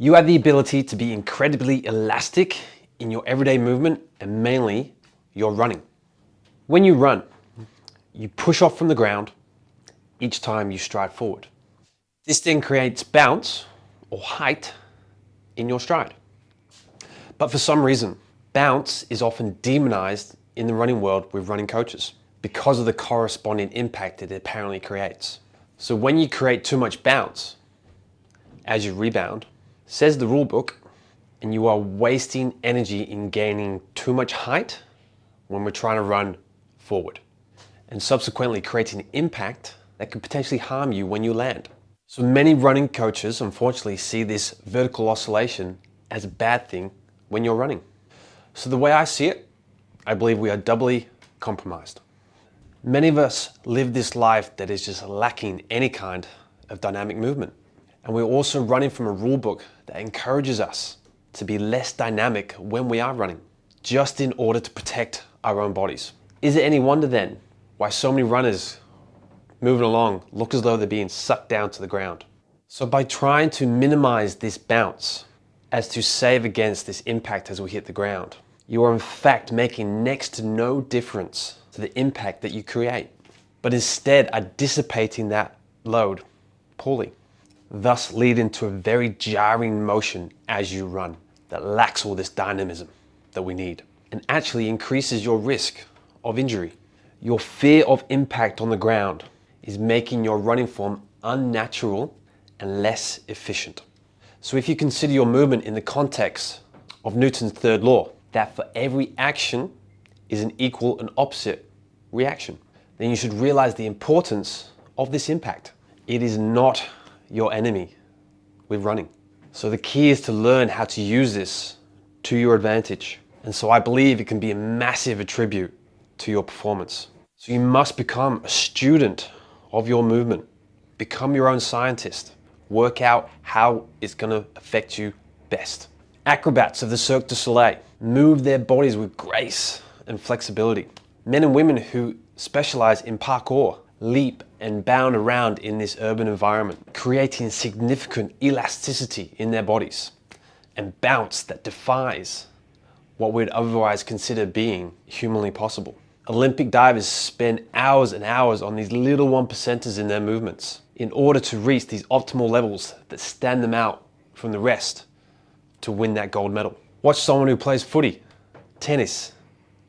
You have the ability to be incredibly elastic in your everyday movement and mainly your running. When you run, you push off from the ground each time you stride forward. This then creates bounce or height in your stride. But for some reason, bounce is often demonized in the running world with running coaches because of the corresponding impact that it apparently creates. So when you create too much bounce as you rebound, says the rule book, and you are wasting energy in gaining too much height when we're trying to run forward, and subsequently creating impact that could potentially harm you when you land. So many running coaches unfortunately see this vertical oscillation as a bad thing when you're running. So the way I see it, I believe we are doubly compromised. Many of us live this life that is just lacking any kind of dynamic movement. And we're also running from a rule book that encourages us to be less dynamic when we are running, just in order to protect our own bodies. Is it any wonder then why so many runners moving along look as though they're being sucked down to the ground? So by trying to minimize this bounce as to save against this impact as we hit the ground, you are in fact making next to no difference to the impact that you create, but instead are dissipating that load poorly, thus leading to a very jarring motion as you run that lacks all this dynamism that we need and actually increases your risk of injury. Your fear of impact on the ground is making your running form unnatural and less efficient. So if you consider your movement in the context of Newton's third law, that for every action is an equal and opposite reaction, then you should realize the importance of this impact. It is not your enemy with running. So the key is to learn how to use this to your advantage. And so I believe it can be a massive attribute to your performance. So you must become a student of your movement, become your own scientist, work out how it's going to affect you best. Acrobats of the Cirque du Soleil move their bodies with grace and flexibility. Men and women who specialize in parkour leap and bound around in this urban environment, creating significant elasticity in their bodies and bounce that defies what we'd otherwise consider being humanly possible. Olympic divers spend hours and hours on these little 1%ers in their movements in order to reach these optimal levels that stand them out from the rest to win that gold medal. Watch someone who plays footy, tennis,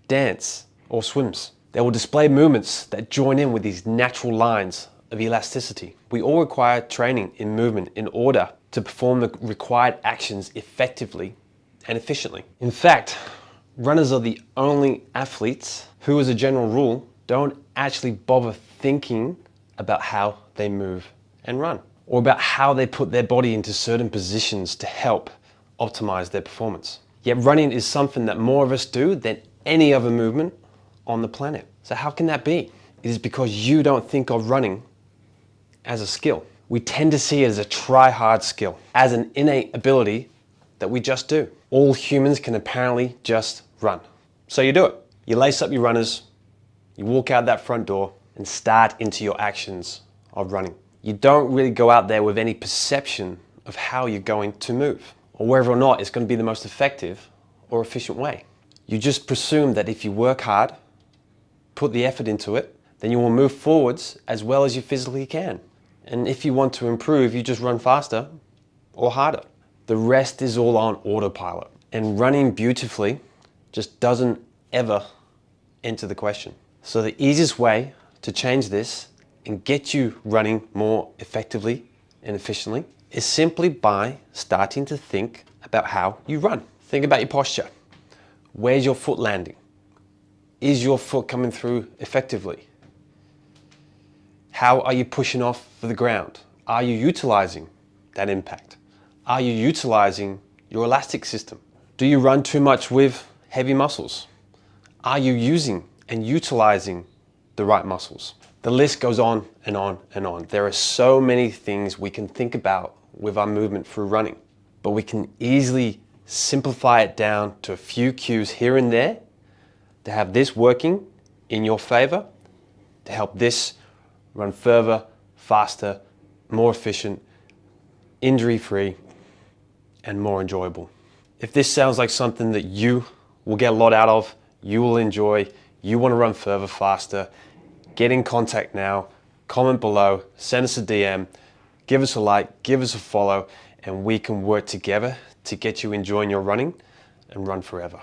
dance, or swims. They will display movements that join in with these natural lines of elasticity. We all require training in movement in order to perform the required actions effectively and efficiently. In fact, runners are the only athletes who, as a general rule, don't actually bother thinking about how they move and run, or about how they put their body into certain positions to help optimize their performance. Yet running is something that more of us do than any other movement on the planet. So how can that be? It is because you don't think of running as a skill. We tend to see it as a try-hard skill, as an innate ability that we just do. All humans can apparently just run. So you do it. You lace up your runners, you walk out that front door and start into your actions of running. You don't really go out there with any perception of how you're going to move, or whether or not it's going to be the most effective or efficient way. You just presume that if you work hard, put the effort into it, then you will move forwards as well as you physically can. And if you want to improve, you just run faster or harder. The rest is all on autopilot. And running beautifully just doesn't ever enter the question. So the easiest way to change this and get you running more effectively and efficiently is simply by starting to think about how you run. Think about your posture. Where's your foot landing? Is your foot coming through effectively? How are you pushing off for the ground? Are you utilizing that impact? Are you utilizing your elastic system? Do you run too much with heavy muscles? Are you using and utilizing the right muscles? The list goes on and on and on. There are so many things we can think about with our movement through running, but we can easily simplify it down to a few cues here and there to have this working in your favor, to help this run further, faster, more efficient, injury-free, and more enjoyable. If this sounds like something that you will get a lot out of, you will enjoy, you want to run further, faster, get in contact now, comment below, send us a DM, give us a like, give us a follow, and we can work together to get you enjoying your running and run forever.